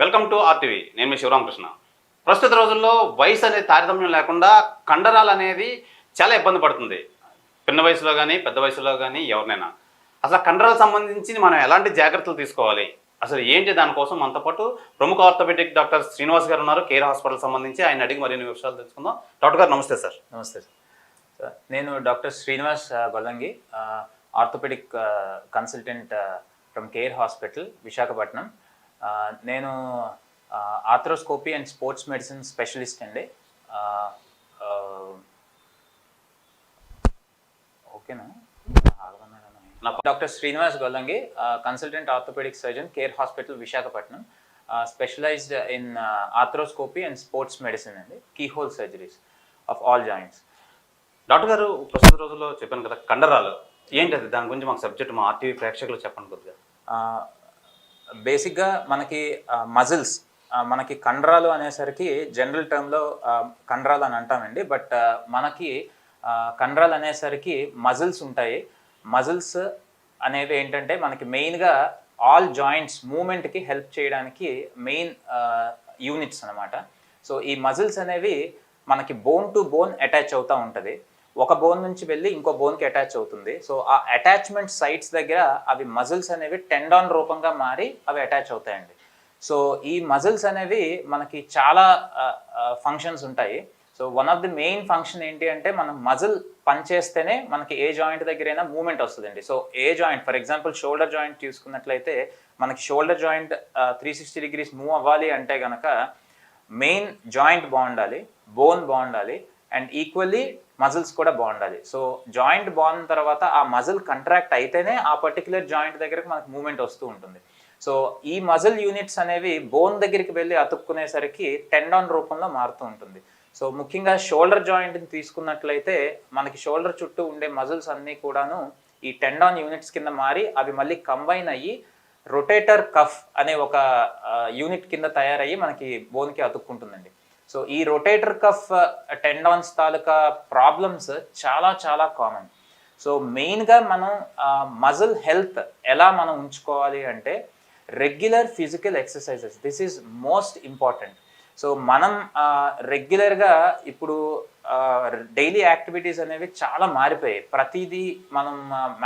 Welcome to RTV. నేను మీ శివరామకృష్ణ. ప్రస్తుత రోజుల్లో వయసు అనేది తారతమ్యం లేకుండా కండరాలు అనేది చాలా ఇబ్బంది పడుతుంది. చిన్న వయసులో కానీ పెద్ద వయసులో కానీ ఎవరినైనా. అసలు కండరాలకు సంబంధించి మనం ఎలాంటి జాగ్రత్తలు తీసుకోవాలి, అసలు ఏంటి, దానికోసం మనతో పాటు ప్రముఖ ఆర్థోపెడిక్ డాక్టర్ శ్రీనివాస్ గారు ఉన్నారు, కేర్ హాస్పిటల్ సంబంధించి. ఆయన అడిగి మరిన్ని విషయాలు తెలుసుకుందాం. డాక్టర్ గారు నమస్తే సార్. నమస్తే సార్. నేను doctor Srinivas Gollangi, orthopaedic consultant from Care Hospital Visakhapatnam. నేను arthroscopy and sports medicine specialist అండి. ఓకేనా? Doctor Srinivas Gollangi, consultant orthopaedic surgeon, Care Hospital Visakhapatnam, specialised in arthroscopy and sports medicine అండి, keyhole surgeries of all joints. Doctor గారు, ప్రస్తుత రోజుల్లో చెప్పాను కదా కండరాలు ఏంటి, అది దాని గురించి మాకు సబ్జెక్ట్ మా ఆర్టీవీ ప్రేక్షకులు చెప్పండి కొద్దిగా. బేసిక్గా మనకి మజిల్స్, మనకి కండరాలు అనేసరికి జనరల్ టర్మ్లో కండరాలు అని అంటామండి. బట్ మనకి కండరాలు అనేసరికి మజిల్స్ ఉంటాయి. మజిల్స్ అనేవి ఏంటంటే మనకి మెయిన్గా ఆల్ జాయింట్స్ మూమెంట్కి హెల్ప్ చేయడానికి మెయిన్ యూనిట్స్ అనమాట. సో ఈ మజిల్స్ అనేవి మనకి బోన్ టు బోన్ అటాచ్ అవుతూ ఉంటుంది. ఒక బోన్ నుంచి వెళ్ళి ఇంకో బోన్కి అటాచ్ అవుతుంది. సో ఆ అటాచ్మెంట్ సైట్స్ దగ్గర అవి మజిల్స్ అనేవి టెండాన్ రూపంగా మారి అవి అటాచ్ అవుతాయండి. సో ఈ మజిల్స్ అనేవి మనకి చాలా ఫంక్షన్స్ ఉంటాయి. So one of the main function ఏంటి అంటే, మనం మజిల్ పనిచేస్తేనే మనకి ఏ జాయింట్ దగ్గరైనా మూమెంట్ వస్తుందండి. So A joint, for example shoulder joint తీసుకున్నట్లయితే మనకి షోల్డర్ జాయింట్ 360 degrees మూవ్ అవ్వాలి అంటే కనుక మెయిన్ జాయింట్ బాగుండాలి, బోన్ బాగుండాలి, అండ్ ఈక్వల్లీ మజిల్స్ కూడా బాగుండాలి. సో జాయింట్ బాగున్న తర్వాత ఆ మజిల్ కంట్రాక్ట్ అయితేనే ఆ పర్టికులర్ జాయింట్ దగ్గరకు మనకు మూమెంట్ వస్తూ ఉంటుంది. సో ఈ మజిల్ యూనిట్స్ అనేవి బోన్ దగ్గరికి వెళ్ళి అతుక్కునేసరికి టెండాన్ రూపంలో మారుతూ ఉంటుంది. సో ముఖ్యంగా షోల్డర్ జాయింట్ని తీసుకున్నట్లయితే మనకి షోల్డర్ చుట్టూ ఉండే మజిల్స్ అన్నీ కూడాను ఈ టెండాన్ యూనిట్స్ కింద మారి అవి మళ్ళీ కంబైన్ అయ్యి రొటేటర్ కఫ్ అనే ఒక యూనిట్ కింద తయారయ్యి మనకి బోన్కి అతుక్కుంటుందండి. సో ఈ రొటేటర్ కఫ్ టెండాన్స్ తాలూకా ప్రాబ్లమ్స్ చాలా చాలా కామన్. సో మెయిన్గా మనం మజిల్ హెల్త్ ఎలా మనం ఉంచుకోవాలి అంటే regular physical exercises, this is most important. So మనం రెగ్యులర్గా ఇప్పుడు డైలీ యాక్టివిటీస్ అనేవి చాలా మారిపోయాయి. ప్రతిదీ మనం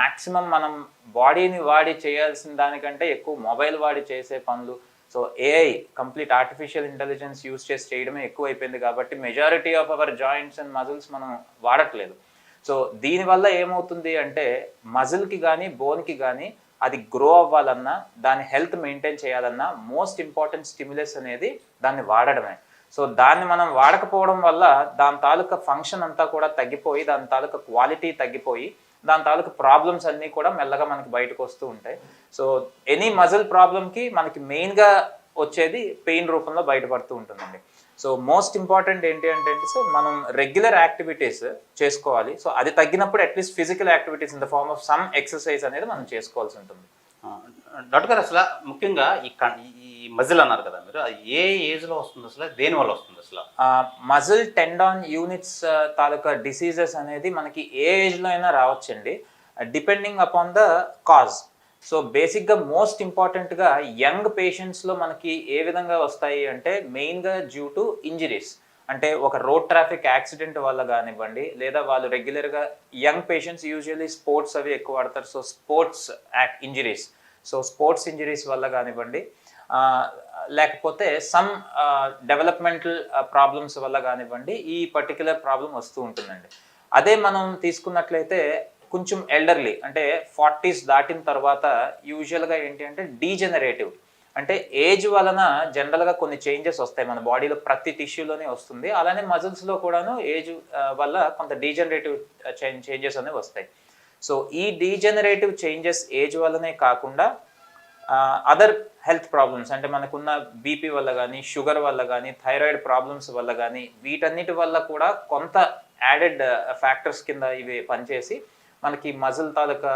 మ్యాక్సిమం మనం బాడీని వాడి చేయాల్సిన దానికంటే ఎక్కువ మొబైల్ వాడి చేసే పనులు. So AI, complete artificial intelligence use చేసి చేయడమే ఎక్కువ అయిపోయింది కాబట్టి majority of our joints and muscles మనం వాడట్లేదు. సో దీనివల్ల ఏమవుతుంది అంటే మజిల్కి కానీ బోన్కి కానీ అది గ్రో అవ్వాలన్నా, దాని హెల్త్ మెయింటైన్ చేయాలన్నా మోస్ట్ ఇంపార్టెంట్ స్టిమ్యులస్ అనేది దాన్ని వాడడమే. సో దాన్ని మనం వాడకపోవడం వల్ల దాని తాలూకా ఫంక్షన్ అంతా కూడా తగ్గిపోయి, దాని తాలూకా క్వాలిటీ తగ్గిపోయి, దాని తాలూకు ప్రాబ్లమ్స్ అన్నీ కూడా మెల్లగా మనకి బయటకు వస్తూ ఉంటాయి. సో ఎనీ మజిల్ ప్రాబ్లమ్కి మనకి మెయిన్గా వచ్చేది పెయిన్ రూపంలో బయటపడుతూ ఉంటుందండి. సో మోస్ట్ ఇంపార్టెంట్ ఏంటి అంటే సో మనం రెగ్యులర్ యాక్టివిటీస్ చేసుకోవాలి. సో అది తగ్గినప్పుడు at least physical activities in the form of some exercise అనేది మనం చేసుకోవాల్సి ఉంటుంది. డాక్టర్ గారు, అసలు ముఖ్యంగా ఈ మజిల్ అన్నారు కదా మీరు, ఏ ఏజ్లో వస్తుంది, అసలు దేని వల్ల వస్తుంది? అసలు మజిల్ టెండాన్ యూనిట్స్ తాలూకా డిసీజెస్ అనేది మనకి ఏ ఏజ్లో అయినా రావచ్చండి, depending upon the cause. So బేసిక్గా మోస్ట్ ఇంపార్టెంట్గా యంగ్ పేషెంట్స్లో మనకి ఏ విధంగా వస్తాయి అంటే మెయిన్గా డ్యూ టు ఇంజరీస్. అంటే ఒక రోడ్ ట్రాఫిక్ యాక్సిడెంట్ వల్ల కానివ్వండి, లేదా వాళ్ళు రెగ్యులర్గా యంగ్ పేషెంట్స్ యూజువల్లీ స్పోర్ట్స్ అవి ఎక్కువ ఆడతారు. So sports injuries, so sports injuries వల్ల కానివ్వండి, లేకపోతే సమ్ డెవలప్మెంటల్ ప్రాబ్లమ్స్ వల్ల కానివ్వండి, ఈ పర్టికులర్ ప్రాబ్లం వస్తూ ఉంటుందండి. అదే మనం తీసుకున్నట్లయితే కొంచెం ఎల్డర్లీ అంటే 40s దాటిన తర్వాత యూజువల్గా ఏంటి అంటే డీజెనరేటివ్, అంటే ఏజ్ వలన జనరల్గా కొన్ని చేంజెస్ వస్తాయి మన బాడీలో, ప్రతి టిష్యూలోనే వస్తుంది. అలానే మజిల్స్లో కూడాను ఏజ్ వల్ల కొంత డీజెనరేటివ్ చేంజెస్ అనేవి వస్తాయి. సో ఈ డీజెనరేటివ్ చేంజెస్ ఏజ్ వల్లనే కాకుండా అదర్ హెల్త్ ప్రాబ్లమ్స్, అంటే మనకున్న బీపీ వల్ల కానీ, షుగర్ వల్ల కానీ, థైరాయిడ్ ప్రాబ్లమ్స్ వల్ల కానీ, వీటన్నిటి వల్ల కూడా కొంత యాడెడ్ ఫ్యాక్టర్స్ కింద ఇవి పనిచేసి మనకి మజిల్ తాలూకా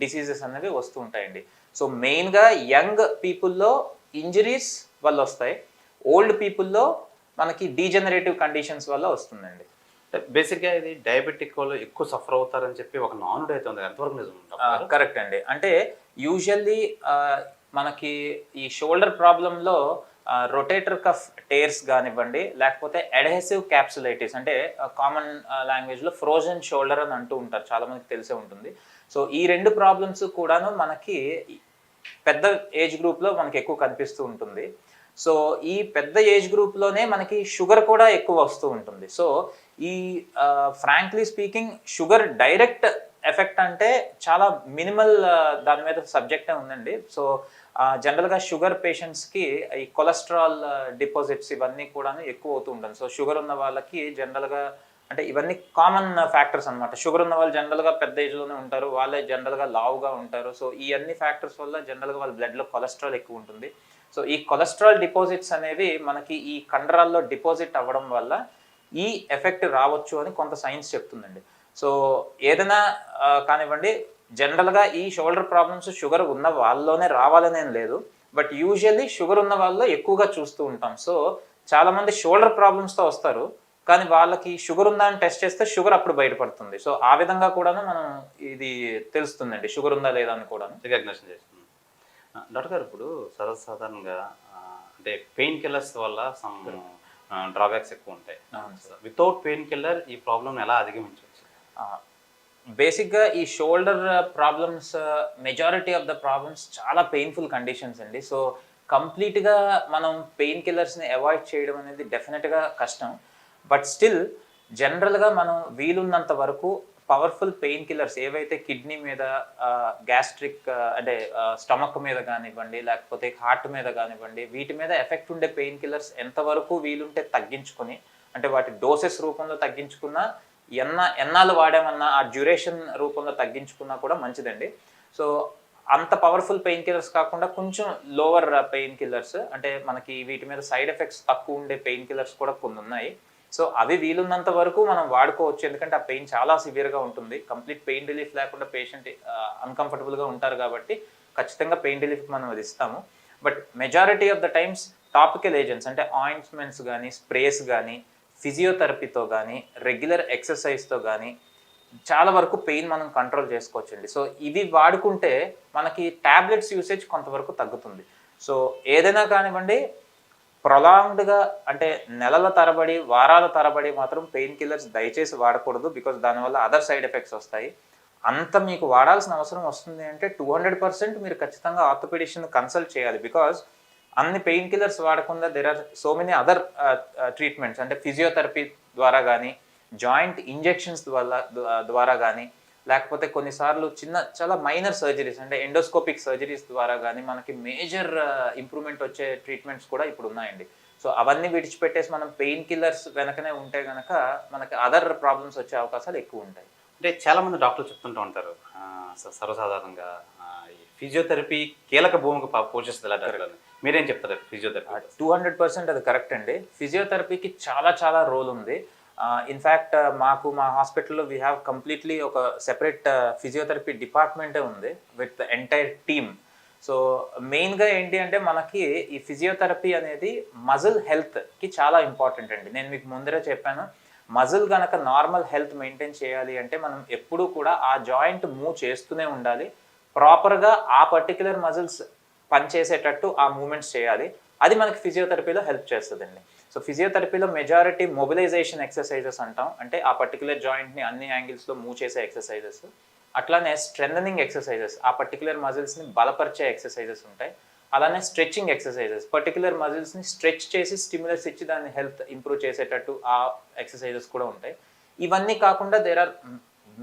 డిసీజెస్ అనేవి వస్తూ ఉంటాయండి. సో మెయిన్గా యంగ్ పీపుల్లో ఇంజరీస్ వల్ల వస్తాయి, ఓల్డ్ పీపుల్లో మనకి డీజెనరేటివ్ కండిషన్స్ వల్ల వస్తుందండి. బేసిక్గా ఇది డయాబెటిక్ వాళ్ళు ఎక్కువ సఫర్ అవుతారని చెప్పి ఒక నానుడు అయితే ఉంది, ఎంతవరకు నిజం? కరెక్ట్ అండి. అంటే యూజువల్లీ మనకి ఈ షోల్డర్ ప్రాబ్లంలో రొటేటర్ కఫ్ టేర్స్ కానివ్వండి, లేకపోతే అడ్హెసివ్ క్యాప్సులైటిస్ అంటే కామన్ లాంగ్వేజ్లో ఫ్రోజన్ షోల్డర్ అని అంటూ ఉంటారు, చాలా మందికి తెలిసే ఉంటుంది. సో ఈ రెండు ప్రాబ్లమ్స్ కూడాను మనకి పెద్ద ఏజ్ గ్రూప్లో మనకి ఎక్కువ కనిపిస్తూ ఉంటుంది. సో ఈ పెద్ద ఏజ్ గ్రూప్లోనే మనకి షుగర్ కూడా ఎక్కువ వస్తూ ఉంటుంది. సో ఈ frankly speaking sugar direct effect అంటే చాలా మినిమల్ దాని మీద సబ్జెక్టే ఉందండి. సో జనరల్గా షుగర్ పేషెంట్స్కి ఈ కొలెస్ట్రాల్ డిపాజిట్స్ ఇవన్నీ కూడా ఎక్కువ అవుతూ ఉంటుంది. సో షుగర్ ఉన్న వాళ్ళకి జనరల్గా అంటే ఇవన్నీ కామన్ ఫ్యాక్టర్స్ అనమాట. షుగర్ ఉన్న వాళ్ళు జనరల్గా పెద్ద ఏజ్లోనే ఉంటారు, వాళ్ళే జనరల్గా లావుగా ఉంటారు. సో ఈ అన్ని ఫ్యాక్టర్స్ వల్ల జనరల్గా వాళ్ళ బ్లడ్లో కొలెస్ట్రాల్ ఎక్కువ ఉంటుంది. సో ఈ కొలెస్ట్రాల్ డిపాజిట్స్ అనేవి మనకి ఈ కండరాల్లో డిపాజిట్ అవ్వడం వల్ల ఈ ఎఫెక్ట్ రావచ్చు అని కొంత సైన్స్ చెప్తుందండి. సో ఏదైనా కానివ్వండి, జనరల్గా ఈ షోల్డర్ ప్రాబ్లమ్స్ షుగర్ ఉన్న వాళ్ళలోనే రావాలనేం లేదు, బట్ యూజువల్లీ షుగర్ ఉన్న వాళ్ళలో ఎక్కువగా చూస్తూ ఉంటాం. సో చాలామంది షోల్డర్ ప్రాబ్లమ్స్తో వస్తారు, కానీ వాళ్ళకి షుగర్ ఉందా అని టెస్ట్ చేస్తే షుగర్ అప్పుడు బయటపడుతుంది. సో ఆ విధంగా కూడా మనం ఇది తెలుస్తుందండి, షుగర్ ఉందా లేదా అని కూడా రికగ్నిషన్ చేస్తుంది. డాక్టర్ గారు, ఇప్పుడు సర్వసాధారణంగా అంటే పెయిన్ కిల్లర్స్ వల్ల సమ్ డ్రాబ్యాక్స్ ఎక్కువ ఉంటాయి. వితౌట్ పెయిన్ కిల్లర్ ఈ ప్రాబ్లమ్ ఎలా అధిగమించవచ్చు? బేసిక్గా ఈ shoulder problems majority of the problems చాలా పెయిన్ఫుల్ కండిషన్స్ అండి. సో కంప్లీట్గా మనం పెయిన్ కిల్లర్స్ని అవాయిడ్ చేయడం అనేది డెఫినెట్గా కష్టం. బట్ స్టిల్ జనరల్గా మనం వీలున్నంత వరకు పవర్ఫుల్ పెయిన్ కిల్లర్స్ ఏవైతే కిడ్నీ మీద, గ్యాస్ట్రిక్ అంటే స్టమక్ మీద కానివ్వండి, లేకపోతే హార్ట్ మీద కానివ్వండి, వీటి మీద ఎఫెక్ట్ ఉండే పెయిన్ కిల్లర్స్ ఎంతవరకు వీలుంటే తగ్గించుకొని, అంటే వాటి డోసెస్ రూపంలో తగ్గించుకున్నా, ఎన్నాళ్ళు వాడామన్నా ఆ డ్యూరేషన్ రూపంలో తగ్గించుకున్నా కూడా మంచిదండి. సో అంత పవర్ఫుల్ పెయిన్ కిల్లర్స్ కాకుండా కొంచెం లోవర్ పెయిన్ కిల్లర్స్, అంటే మనకి వీటి మీద సైడ్ ఎఫెక్ట్స్ తక్కువ ఉండే పెయిన్ కిల్లర్స్ కూడా కొన్ని ఉన్నాయి. సో అవి వీలున్నంత వరకు మనం వాడుకోవచ్చు, ఎందుకంటే ఆ పెయిన్ చాలా సివియర్గా ఉంటుంది. కంప్లీట్ పెయిన్ రిలీఫ్ లేకుండా పేషెంట్ అన్కంఫర్టబుల్గా ఉంటారు కాబట్టి ఖచ్చితంగా పెయిన్ రిలీఫ్ మనం అది ఇస్తాము. But majority of the times topical agents అంటే ఆయింట్మెంట్స్ కానీ, స్ప్రేస్ కానీ, ఫిజియోథెరపీతో కానీ, రెగ్యులర్ ఎక్సర్సైజ్తో కానీ చాలా వరకు పెయిన్ మనం కంట్రోల్ చేసుకోవచ్చండి. సో ఇవి వాడుకుంటే మనకి ట్యాబ్లెట్స్ యూసేజ్ కొంతవరకు తగ్గుతుంది. సో ఏదైనా కానివ్వండి, ప్రొలాంగ్డ్గా అంటే నెలల తరబడి, వారాల తరబడి మాత్రం పెయిన్ కిల్లర్స్ దయచేసి వాడకూడదు, బికాస్ దానివల్ల అదర్ సైడ్ ఎఫెక్ట్స్ వస్తాయి. అంత మీకు వాడాల్సిన అవసరం వస్తుంది అంటే 200% మీరు ఖచ్చితంగా ఆర్థోపెడిషియన్ కన్సల్ట్ చేయాలి. బికాజ్ అన్ని పెయిన్ కిల్లర్స్ వాడకుండా there are so many other treatments, అంటే ఫిజియోథెరపీ ద్వారా కానీ, జాయింట్ ఇంజెక్షన్స్ ద్వారా కానీ, లేకపోతే కొన్నిసార్లు చాలా మైనర్ సర్జరీస్ అంటే ఎండోస్కోపిక్ సర్జరీస్ ద్వారా కానీ మనకి మేజర్ ఇంప్రూవ్మెంట్ వచ్చే ట్రీట్మెంట్స్ కూడా ఇప్పుడు ఉన్నాయండి. సో అవన్నీ విడిచిపెట్టేసి మనం పెయిన్ కిల్లర్స్ వెనకనే ఉంటే కనుక మనకి అదర్ ప్రాబ్లమ్స్ వచ్చే అవకాశాలు ఎక్కువ ఉంటాయి. అంటే చాలామంది డాక్టర్లు చెప్తుంటూ ఉంటారు, సర్వసాధారణంగా ఈ ఫిజియోథెరపీ కీలక భూమికి పోషిస్తుంది డాక్టర్లు. మీరేం చెప్తారు ఫిజియోథెరపీ? 200% అది కరెక్ట్ అండి. ఫిజియోథెరపీకి చాలా రోల్ ఉంది. ఇన్ఫ్యాక్ట్ మా హాస్పిటల్లో వీ హ్యావ్ కంప్లీట్లీ ఒక సెపరేట్ ఫిజియోథెరపీ డిపార్ట్మెంటే ఉంది విత్ ఎంటైర్ టీమ్. సో మెయిన్గా ఏంటి అంటే మనకి ఈ ఫిజియోథెరపీ అనేది మజిల్ హెల్త్కి చాలా ఇంపార్టెంట్ అండి. నేను మీకు ముందరే చెప్పాను, మజిల్ కనుక నార్మల్ హెల్త్ మెయింటైన్ చేయాలి అంటే మనం ఎప్పుడూ కూడా ఆ జాయింట్ మూవ్ చేస్తూనే ఉండాలి, ప్రాపర్గా ఆ పర్టికులర్ మజిల్స్ పనిచేసేటట్టు ఆ మూమెంట్స్ చేయాలి. అది మనకి ఫిజియోథెరపీలో హెల్ప్ చేస్తుందండి. సో ఫిజియోథెరపీలో మెజారిటీ మొబిలైజేషన్ ఎక్సర్సైజెస్ అంటాం, అంటే ఆ పర్టికులర్ జాయింట్ని అన్ని యాంగిల్స్లో మూవ్ చేసే ఎక్సర్సైజెస్. అట్లానే స్ట్రెంథనింగ్ ఎక్సర్సైజెస్, ఆ పర్టికులర్ మజిల్స్ని బలపరిచే ఎక్సర్సైజెస్ ఉంటాయి. అలానే స్ట్రెచ్చింగ్ ఎక్సర్సైజెస్, పర్టికులర్ మజిల్స్ని స్ట్రెచ్ చేసి స్టిమ్యులస్ ఇచ్చి దాన్ని హెల్త్ ఇంప్రూవ్ చేసేటట్టు ఆ ఎక్సర్సైజెస్ కూడా ఉంటాయి. ఇవన్నీ కాకుండా there are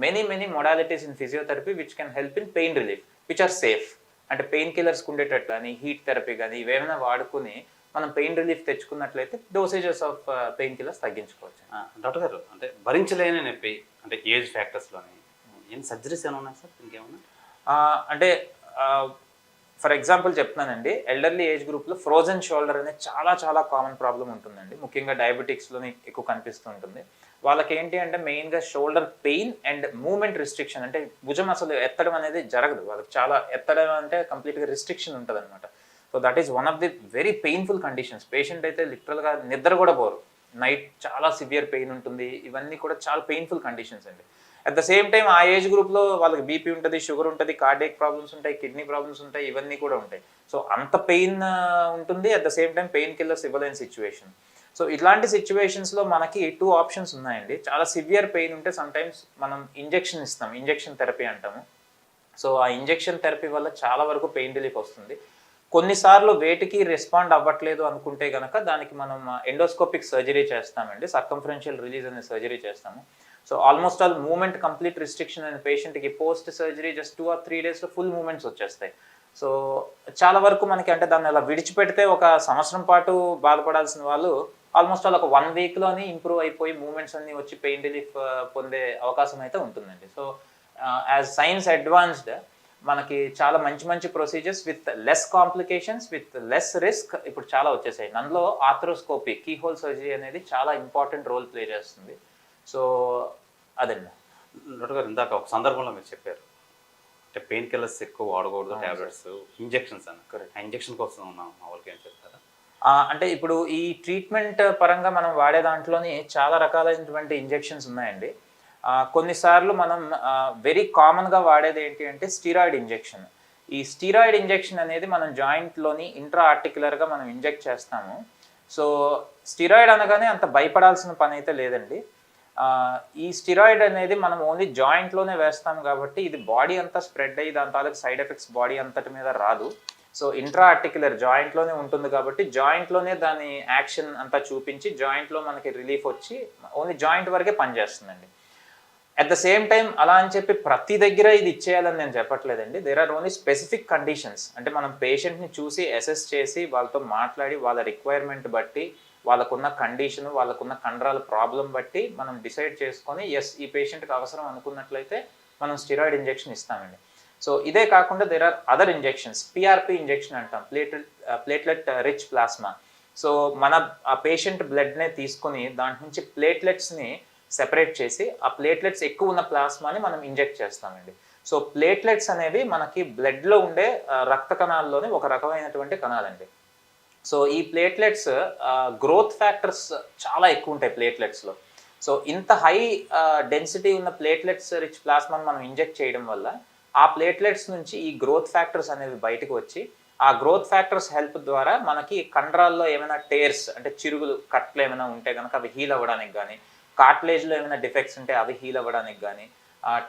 many modalities in physiotherapy which can help in pain relief which are safe. అంటే పెయిన్ కిల్లర్స్ ఉండేటట్టు కానీ, హీట్ థెరపీ కానీ, ఇవేమైనా వాడుకుని మనం పెయిన్ రిలీఫ్ తెచ్చుకున్నట్లయితే డోసేజెస్ ఆఫ్ పెయిన్ కిల్లర్స్ తగ్గించుకోవచ్చు. డాక్టర్ గారు, అంటే భరించలేని నొప్పి అంటే ఏజ్ ఫ్యాక్టర్స్లోని ఏం సర్జరీస్ ఏమైనా ఉన్నాయి సార్? ఇంకేమన్నా అంటే ఫర్ ఎగ్జాంపుల్ చెప్తున్నానండి, ఎల్డర్లీ ఏజ్ గ్రూప్లో ఫ్రోజన్ షోల్డర్ అనేది చాలా కామన్ ప్రాబ్లం ఉంటుందండి. ముఖ్యంగా డయాబెటిక్స్లోని ఎక్కువ కనిపిస్తూ ఉంటుంది. వాళ్ళకి ఏంటి అంటే మెయిన్గా shoulder pain and movement restriction, అంటే భుజం అసలు ఎత్తడం అనేది జరగదు వాళ్ళకి. చాలా ఎత్తడం అంటే కంప్లీట్గా రిస్ట్రిక్షన్ ఉంటుంది అనమాట. So that is one of the very painful conditions. Patient అయితే లిటరల్గా నిద్ర కూడా పోరు, నైట్ చాలా సివియర్ పెయిన్ ఉంటుంది. ఇవన్నీ కూడా చాలా పెయిన్ఫుల్ కండిషన్స్ అండి. అట్ ద సేమ్ టైం ఆ ఏజ్ గ్రూప్లో వాళ్ళకి బీపీ ఉంటుంది, షుగర్ ఉంటుంది, కార్డియక్ ప్రాబ్లమ్స్ ఉంటాయి, కిడ్నీ ప్రాబ్లమ్స్ ఉంటాయి, ఇవన్నీ కూడా ఉంటాయి. సో అంత పెయిన్ ఉంటుంది, at the same time pain killers ఇవ్వలేని సిచ్యువేషన్. సో ఇట్లాంటి సిచ్యువేషన్స్లో మనకి 2 ఆప్షన్స్ ఉన్నాయండి. చాలా సివియర్ పెయిన్ ఉంటే సమ్టైమ్స్ మనం ఇంజెక్షన్ ఇస్తాం, ఇంజెక్షన్ థెరపీ అంటాము. సో ఆ ఇంజెక్షన్ థెరపీ వల్ల చాలా వరకు పెయిన్ రిలీఫ్ వస్తుంది. కొన్నిసార్లు వేటికి రెస్పాండ్ అవ్వట్లేదు అనుకుంటే కనుక దానికి మనం ఎండోస్కోపిక్ సర్జరీ చేస్తామండి, సర్కంఫరెన్షియల్ రిలీజ్ అనే సర్జరీ చేస్తాము. So almost all movement complete restriction అనే పేషెంట్కి పోస్ట్ సర్జరీ జస్ట్ 2 or 3 డేస్లో ఫుల్ మూమెంట్స్ వచ్చేస్తాయి. సో చాలా వరకు మనకి అంటే దాన్ని అలా విడిచిపెడితే ఒక సంవత్సరం పాటు బాధపడాల్సిన వాళ్ళు ఆల్మోస్ట్ ఆల్ ఒక 1 వీక్లోని ఇంప్రూవ్ అయిపోయి మూమెంట్స్ అన్నీ వచ్చి పెయిన్ రిలీఫ్ పొందే అవకాశం అయితే ఉంటుందండి. సో యాజ్ సైన్స్ అడ్వాన్స్డ్ మనకి చాలా మంచి మంచి procedures with less complications, with less risk ఇప్పుడు చాలా వచ్చేసాయి. అందులో ఆర్థ్రోస్కోపీ, కీహోల్ సర్జరీ అనేది చాలా ఇంపార్టెంట్ రోల్ ప్లే చేస్తుంది. సో అదండి. డాక్టర్ గారు ఇందాక ఒక సందర్భంలో మీరు చెప్పారు అంటే పెయిన్ కిల్లర్స్ ఎక్కువ వాడకూడదు, ట్యాబ్లెట్స్, ఇంజెక్షన్స్ అని. ఆ ఇంజెక్షన్ కోసం మా వాళ్ళకి ఏం చెప్తారా? అంటే ఇప్పుడు ఈ ట్రీట్మెంట్ పరంగా మనం వాడే దాంట్లోని చాలా రకాలైనటువంటి ఇంజెక్షన్స్ ఉన్నాయండి. కొన్నిసార్లు మనం వెరీ కామన్గా వాడేది ఏంటి అంటే స్టీరాయిడ్ ఇంజెక్షన్. ఈ స్టీరాయిడ్ ఇంజెక్షన్ అనేది మనం జాయింట్లోని ఇంట్రా ఆర్టిక్యులర్గా మనం ఇంజెక్ట్ చేస్తాము. సో స్టీరాయిడ్ అనగానే అంత భయపడాల్సిన పని అయితే లేదండి. ఈ స్టిరాయిడ్ అనేది మనం ఓన్లీ జాయింట్లోనే వేస్తాం కాబట్టి ఇది బాడీ అంతా స్ప్రెడ్ అయ్యి దాని తాలూకు సైడ్ ఎఫెక్ట్స్ బాడీ అంతటి మీద రాదు. సో ఇంట్రా ఆర్టిక్యులర్ జాయింట్లోనే ఉంటుంది కాబట్టి జాయింట్లోనే దాని యాక్షన్ అంతా చూపించి జాయింట్లో మనకి రిలీఫ్ వచ్చి ఓన్లీ జాయింట్ వరకే పనిచేస్తుందండి. అట్ ద సేమ్ టైం అలా అని చెప్పి ప్రతి దగ్గర ఇది ఇచ్చేయాలని నేను చెప్పట్లేదండి. There are only specific conditions. అంటే మనం పేషెంట్ని చూసి అసెస్ చేసి వాళ్ళతో మాట్లాడి వాళ్ళ రిక్వైర్మెంట్ బట్టి వాళ్ళకున్న కండిషన్, వాళ్ళకున్న కండరాల ప్రాబ్లం బట్టి మనం డిసైడ్ చేసుకొని ఎస్ ఈ పేషెంట్కి అవసరం అనుకున్నట్లయితే మనం స్టిరాయిడ్ ఇంజెక్షన్ ఇస్తామండి. సో ఇదే కాకుండా there are other injections. PRP injection అంటాం, ప్లేట్లెట్ రిచ్ ప్లాస్మా. సో మన ఆ పేషెంట్ బ్లడ్నే తీసుకొని దాంట్ నుంచి ప్లేట్లెట్స్ని సెపరేట్ చేసి ఆ ప్లేట్లెట్స్ ఎక్కువ ఉన్న ప్లాస్మాని మనం ఇంజెక్ట్ చేస్తామండి. సో ప్లేట్లెట్స్ అనేవి మనకి బ్లడ్లో ఉండే రక్త కణాల్లోని ఒక రకమైనటువంటి కణాలండి. సో ఈ ప్లేట్లెట్స్ గ్రోత్ ఫ్యాక్టర్స్ చాలా ఎక్కువ ఉంటాయి ప్లేట్లెట్స్లో. సో ఇంత హై డెన్సిటీ ఉన్న ప్లేట్లెట్స్ రిచ్ ప్లాస్మాని మనం ఇంజెక్ట్ చేయడం వల్ల ఆ ప్లేట్లెట్స్ నుంచి ఈ గ్రోత్ ఫ్యాక్టర్స్ అనేవి బయటకు వచ్చి ఆ గ్రోత్ ఫ్యాక్టర్స్ హెల్ప్ ద్వారా మనకి కండరాల్లో ఏమైనా టేర్స్ అంటే చిరుగులు, కట్లు ఏమైనా ఉంటే కనుక అవి హీల్ అవ్వడానికి కానీ, కార్ట్లేజ్లో ఏమైనా డిఫెక్ట్స్ ఉంటే అవి హీల్ అవ్వడానికి కానీ,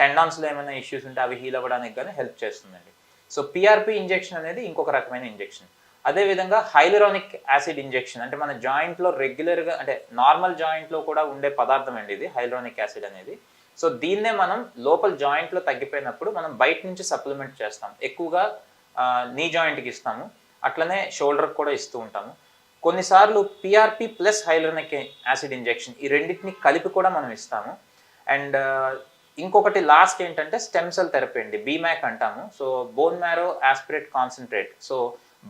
టెండాన్స్లో ఏమైనా ఇష్యూస్ ఉంటే అవి హీల్ అవ్వడానికి కానీ హెల్ప్ చేస్తుందండి. సో పిఆర్పి ఇంజెక్షన్ అనేది ఇంకొక రకమైన ఇంజెక్షన్. అదేవిధంగా హైలరానిక్ యాసిడ్ ఇంజెక్షన్ అంటే మన జాయింట్లో రెగ్యులర్గా అంటే నార్మల్ జాయింట్లో కూడా ఉండే పదార్థం అండి ఇది హైలరానిక్ యాసిడ్ అనేది. సో దీన్నే మనం లోపల జాయింట్లో తగ్గిపోయినప్పుడు మనం బయట నుంచి సప్లిమెంట్ చేస్తాం. ఎక్కువగా నీ జాయింట్కి ఇస్తాము, అట్లనే షోల్డర్కి కూడా ఇస్తూ ఉంటాము. కొన్నిసార్లు PRP plus hyaluronic acid injection ఈ రెండింటిని కలిపి కూడా మనం ఇస్తాము. అండ్ ఇంకొకటి లాస్ట్ ఏంటంటే స్టెమ్ సెల్ థెరపీ అండి, బీమ్యాక్ అంటాము. So bone marrow aspirate concentrate. So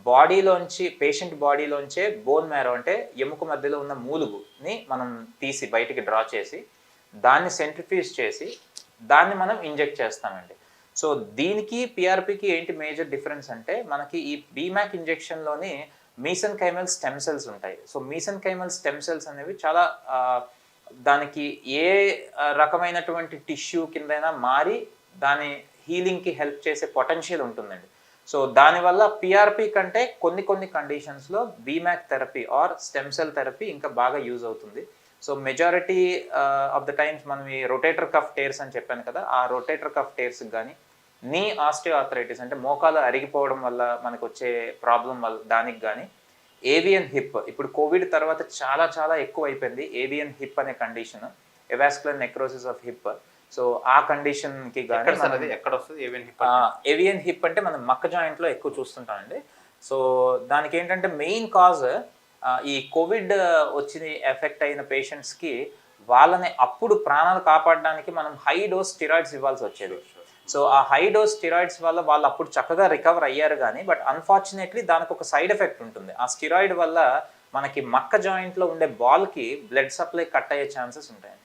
బాడీలోంచి పేషెంట్ బాడీలోంచే బోన్ మ్యారో అంటే ఎముక మధ్యలో ఉన్న మూలుగుని మనం తీసి బయటికి డ్రా చేసి దాన్ని సెంట్రిఫ్యూజ్ చేసి దాన్ని మనం ఇంజెక్ట్ చేస్తామండి. సో దీనికి పిఆర్పికి ఏంటి మేజర్ డిఫరెన్స్ అంటే మనకి ఈ బీమ్యాక్ ఇంజెక్షన్లోని మీసెన్కైమల్ స్టెమ్ సెల్స్ ఉంటాయి. సో మీసెన్కైమల్ స్టెమ్ సెల్స్ అనేవి చాలా దానికి ఏ రకమైనటువంటి టిష్యూ కిందైనా మారి దాని హీలింగ్కి హెల్ప్ చేసే పొటెన్షియల్ ఉంటుందండి. సో దానివల్ల పిఆర్పి కంటే కొన్ని కండిషన్స్లో బీమ్యాక్ therapy are stem cell therapy ఇంకా బాగా యూజ్ అవుతుంది. So majority of the times మనం ఈ రొటేటర్ కఫ్ టేర్స్ అని చెప్పాను కదా, ఆ రొటేటర్ కఫ్ టేర్స్కి కానీ, నీ ఆస్టియోఆర్థరైటిస్ అంటే మోకాలు అరిగిపోవడం వల్ల మనకు వచ్చే ప్రాబ్లం వల్ల దానికి కానీ, ఏవియన్ హిప్ ఇప్పుడు కోవిడ్ తర్వాత చాలా ఎక్కువ అయిపోయింది ఏవియన్ హిప్ అనే condition, avascular necrosis of hip. So ఆ కండిషన్కి కానీ ఎక్కడ వస్తుంది ఏవియన్ హిప్ అంటే మనం మక్క జాయింట్లో ఎక్కువ చూస్తుంటామండి. సో దానికి ఏంటంటే మెయిన్ కాజ్ ఈ కోవిడ్ వచ్చి ఎఫెక్ట్ అయిన పేషెంట్స్కి వాళ్ళని అప్పుడు ప్రాణాలు కాపాడడానికి మనం హై డోస్ స్టిరాయిడ్స్ ఇవ్వాల్సి వచ్చేది. సో ఆ హై డోస్ స్టిరాయిడ్స్ వల్ల వాళ్ళు అప్పుడు చక్కగా రికవర్ అయ్యారు కానీ బట్ అన్ఫార్చునేట్లీ దానికి ఒక సైడ్ ఎఫెక్ట్ ఉంటుంది. ఆ స్టిరాయిడ్ వల్ల మనకి మక్క జాయింట్లో ఉండే బాల్కి బ్లడ్ సప్లై కట్ అయ్యే ఛాన్సెస్ ఉంటాయి.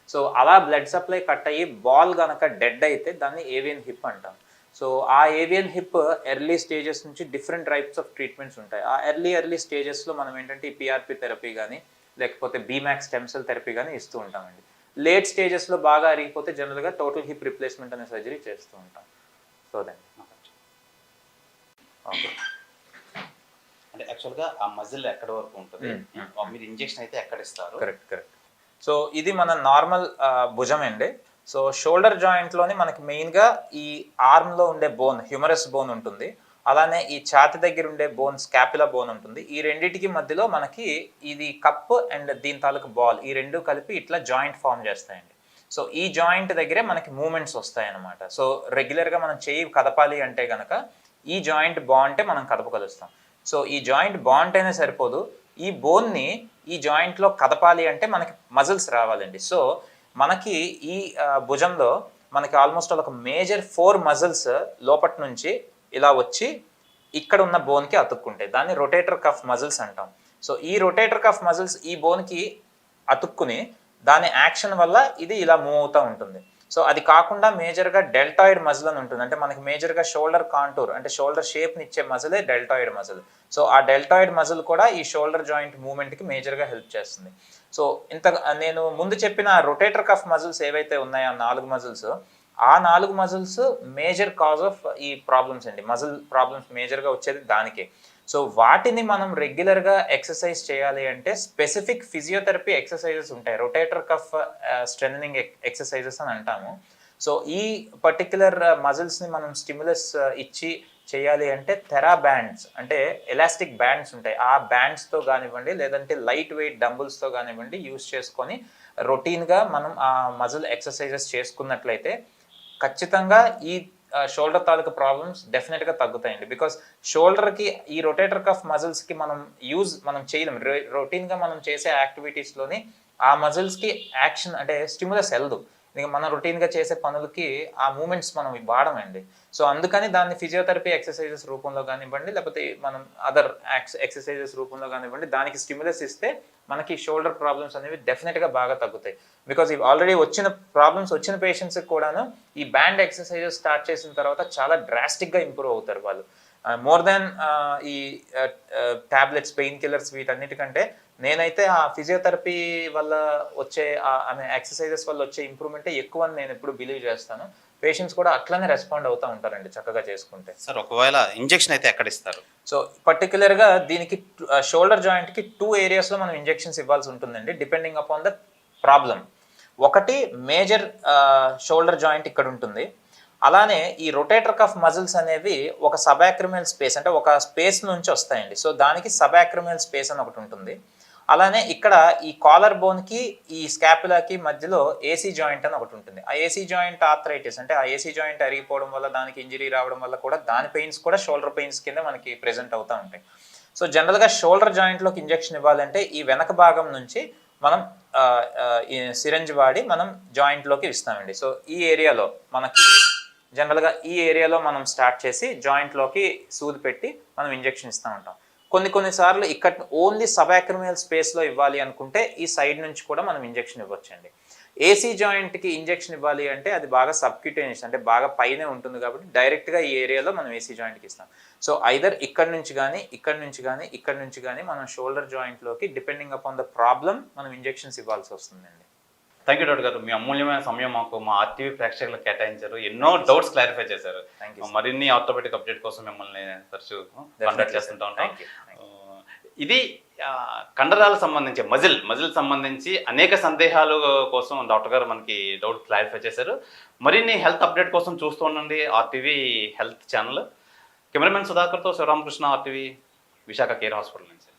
సో అలా బ్లడ్ సప్లై కట్ అయ్యి బాల్ కనుక డెడ్ అయితే దాన్ని ఏవియన్ హిప్ అంటాం. సో ఆ ఏవియన్ హిప్ ఎర్లీ స్టేజెస్ నుంచి డిఫరెంట్ టైప్స్ ఆఫ్ ట్రీట్మెంట్స్ ఉంటాయి. ఆ ఎర్లీ స్టేజెస్లో మనం ఏంటంటే ఈ పిఆర్పి థెరపీ కానీ లేకపోతే బీమ్యాక్ స్టెమ్ సెల్ థెరపీ కానీ ఇస్తూ ఉంటామండి. లేట్ స్టేజెస్లో బాగా అరిగిపోతే జనరల్గా టోటల్ హిప్ రిప్లేస్మెంట్ అనే సర్జరీ చేస్తూ ఉంటాం. సో దెన్ ఓకే, అంటే యాక్చువల్గా ఆ మజిల్ ఎక్కడ వరకు ఉంటుంది, మీరు ఇంజెక్షన్ అయితే ఎక్కడ ఇస్తారు? కరెక్ట్. సో ఇది మన నార్మల్ భుజం అండి. సో షోల్డర్ జాయింట్లోని మనకి మెయిన్గా ఈ ఆర్మ్లో ఉండే బోన్ హ్యూమరస్ బోన్ ఉంటుంది, అలానే ఈ ఛాతి దగ్గర ఉండే బోన్ స్కాపులా బోన్ ఉంటుంది. ఈ రెండింటికి మధ్యలో మనకి ఇది కప్ అండ్ దీని తాలూకు బాల్, ఈ రెండు కలిపి ఇట్లా జాయింట్ ఫామ్ చేస్తాయండి. సో ఈ జాయింట్ దగ్గరే మనకి మూమెంట్స్ వస్తాయన్నమాట. సో రెగ్యులర్గా మనం చేయి కదపాలి అంటే కనుక ఈ జాయింట్ బాగుంటే మనం కదపగలుస్తాం. సో ఈ జాయింట్ బాగుంటేనే సరిపోదు, ఈ బోన్ని ఈ జాయింట్లో కదపాలి అంటే మనకి మజిల్స్ రావాలండి. సో మనకి ఈ భుజంలో మనకి ఆల్మోస్ట్ ఒక మేజర్ 4 మజిల్స్ లోపటి నుంచి ఇలా వచ్చి ఇక్కడ ఉన్న బోన్కి అతుక్కుంటాయి. దాన్ని రొటేటర్ కఫ్ మజిల్స్ అంటాం. సో ఈ రొటేటర్ కఫ్ మజిల్స్ ఈ బోన్కి అతుక్కుని దాని యాక్షన్ వల్ల ఇది ఇలా మూవ్ అవుతూ ఉంటుంది. సో అది కాకుండా మేజర్గా డెల్టాయిడ్ మజిల్ అని ఉంటుంది. అంటే మనకి మేజర్గా షోల్డర్ కాంటూర్ అంటే షోల్డర్ షేప్ని ఇచ్చే మజిలే డెల్టాయిడ్ మజిల్. సో ఆ డెల్టాయిడ్ మజిల్ కూడా ఈ షోల్డర్ జాయింట్ మూవ్మెంట్కి మేజర్గా హెల్ప్ చేస్తుంది. సో నేను ముందు చెప్పిన రొటేటర్ కఫ్ మజిల్స్ ఏవైతే ఉన్నాయో ఆ 4 మజిల్స్, ఆ 4 మజిల్స్ మేజర్ కాజ్ ఆఫ్ ఈ ప్రాబ్లమ్స్ అండి. మజిల్ ప్రాబ్లమ్స్ మేజర్గా వచ్చేది దానికే. సో వాటిని మనం రెగ్యులర్గా ఎక్సర్సైజ్ చేయాలి అంటే స్పెసిఫిక్ ఫిజియోథెరపీ ఎక్సర్సైజెస్ ఉంటాయి. రొటేటర్ కఫ్ స్ట్రెంథనింగ్ ఎక్సర్సైజెస్ అని అంటాము. సో ఈ పర్టిక్యులర్ మజిల్స్ని మనం స్టిమ్యులస్ ఇచ్చి చేయాలి అంటే థెరా బ్యాండ్స్ అంటే ఎలాస్టిక్ బ్యాండ్స్ ఉంటాయి. ఆ బ్యాండ్స్తో కానివ్వండి లేదంటే లైట్ వెయిట్ డంబుల్స్తో కానివ్వండి యూస్ చేసుకొని రొటీన్గా మనం ఆ మజిల్ ఎక్సర్సైజెస్ చేసుకున్నట్లయితే ఖచ్చితంగా ఈ షోల్డర్ తాలూకు ప్రాబ్లమ్స్ డెఫినెట్గా తగ్గుతాయండి. బికాస్ షోల్డర్కి ఈ రొటేటర్ కఫ్ మజిల్స్కి మనం చేయలేం. రొటీన్గా మనం చేసే యాక్టివిటీస్లోని ఆ మజిల్స్కి యాక్షన్ అంటే స్టిమ్యులస్ వెళ్దు. ఇంకా మనం రొటీన్గా చేసే పనులకి ఆ మూమెంట్స్ మనం వాడమండి. సో అందుకని దాన్ని ఫిజియోథెరపీ ఎక్సర్సైజెస్ రూపంలో కానివ్వండి లేకపోతే మనం అదర్ ఎక్సర్సైజెస్ రూపంలో కానివ్వండి దానికి స్టిమ్యులస్ ఇస్తే మనకి షోల్డర్ ప్రాబ్లమ్స్ అనేవి డెఫినెట్గా బాగా తగ్గుతాయి. బికాజ్ ఇవి ఆల్రెడీ వచ్చిన పేషెంట్స్కి కూడాను ఈ బ్యాండ్ ఎక్సర్సైజెస్ స్టార్ట్ చేసిన తర్వాత చాలా డ్రాస్టిక్గా ఇంప్రూవ్ అవుతారు వాళ్ళు. మోర్ దాన్ ఈ టాబ్లెట్స్ పెయిన్ కిల్లర్స్ వీటన్నిటికంటే నేనైతే ఆ ఫిజియోథెరపీ వల్ల వచ్చే ఎక్సర్సైజెస్ వల్ల వచ్చే ఇంప్రూవ్మెంటే ఎక్కువ అని నేను ఎప్పుడు బిలీవ్ చేస్తాను. పేషెంట్స్ కూడా అట్లనే రెస్పాండ్ అవుతూ ఉంటారండి చక్కగా చేసుకుంటే. సార్ ఒకవేళ ఇంజెక్షన్ అయితే ఎక్కడ ఇస్తారు? సో పర్టికులర్గా దీనికి షోల్డర్ జాయింట్కి 2 ఏరియాస్లో మనం ఇంజెక్షన్స్ ఇవ్వాల్సి ఉంటుందండి డిపెండింగ్ అపాన్ ద ప్రాబ్లం. ఒకటి మేజర్ షోల్డర్ జాయింట్ ఇక్కడ ఉంటుంది. అలానే ఈ రొటేటర్ కఫ్ మజిల్స్ అనేవి ఒక సబాక్రిమల్ స్పేస్ అంటే ఒక స్పేస్ నుంచి వస్తాయండి. సో దానికి సబాక్రిమల్ స్పేస్ అని ఒకటి ఉంటుంది. అలానే ఇక్కడ ఈ కాలర్ బోన్కి ఈ స్కాపులాకి మధ్యలో ఏసీ జాయింట్ అని ఒకటి ఉంటుంది. ఆ ఏసీ జాయింట్ ఆర్థరైటిస్ అంటే ఆ ఏసీ జాయింట్ అరిగిపోవడం వల్ల దానికి ఇంజరీ రావడం వల్ల కూడా దాని పెయిన్స్ కూడా షోల్డర్ పెయిన్స్ కింద మనకి ప్రెజెంట్ అవుతూ ఉంటాయి. సో జనరల్గా షోల్డర్ జాయింట్లోకి ఇంజెక్షన్ ఇవ్వాలంటే ఈ వెనక భాగం నుంచి మనం సిరంజ్ వాడి మనం జాయింట్లోకి ఇస్తామండి. సో ఈ ఏరియాలో మనకి జనరల్గా ఈ ఏరియాలో మనం స్టార్ట్ చేసి జాయింట్లోకి సూది పెట్టి మనం ఇంజెక్షన్ ఇస్తూ ఉంటాం. కొన్నిసార్లు ఇక్కడ ఓన్లీ సబాక్రిమల్ స్పేస్లో ఇవ్వాలి అనుకుంటే ఈ సైడ్ నుంచి కూడా మనం ఇంజెక్షన్ ఇవ్వచ్చండి. ఏసీ జాయింట్కి ఇంజెక్షన్ ఇవ్వాలి అంటే అది బాగా సబ్క్యూటేనియస్ అంటే బాగా పైనే ఉంటుంది కాబట్టి డైరెక్ట్గా ఈ ఏరియాలో మనం ఏసీ జాయింట్కి ఇస్తాం. సో ఐదర్ ఇక్కడ నుంచి కానీ మనం షోల్డర్ జాయింట్లోకి డిపెండింగ్ అపాన్ ద ప్రాబ్లం మనం ఇంజెక్షన్స్ ఇవ్వాల్సి వస్తుందండి. థ్యాంక్ యూ డాక్టర్ గారు, మీ అమూల్యమైన సమయం మాకు మా ఆర్టీవీ ప్రేక్షకులకు కేటాయించారు. ఎన్నో డౌట్స్ క్లారిఫై చేశారు. మరిన్ని ఆర్థోపెడిక్ అప్డేట్ కోసం మిమ్మల్ని తరచూ కాంటాక్ట్ చేస్తుంటా ఉంటాం. ఇది కండరాలకు సంబంధించి మజిల్ సంబంధించి అనేక సందేహాలు కోసం డాక్టర్ గారు మనకి డౌట్ క్లారిఫై చేశారు. మరిన్ని హెల్త్ అప్డేట్ కోసం చూస్తూ ఉండండి ఆర్టీవీ హెల్త్ ఛానల్. కెమెరామెన్ సుధాకర్తో Sivaramakrishna, RTV, Visakha Care Hospital నుంచి.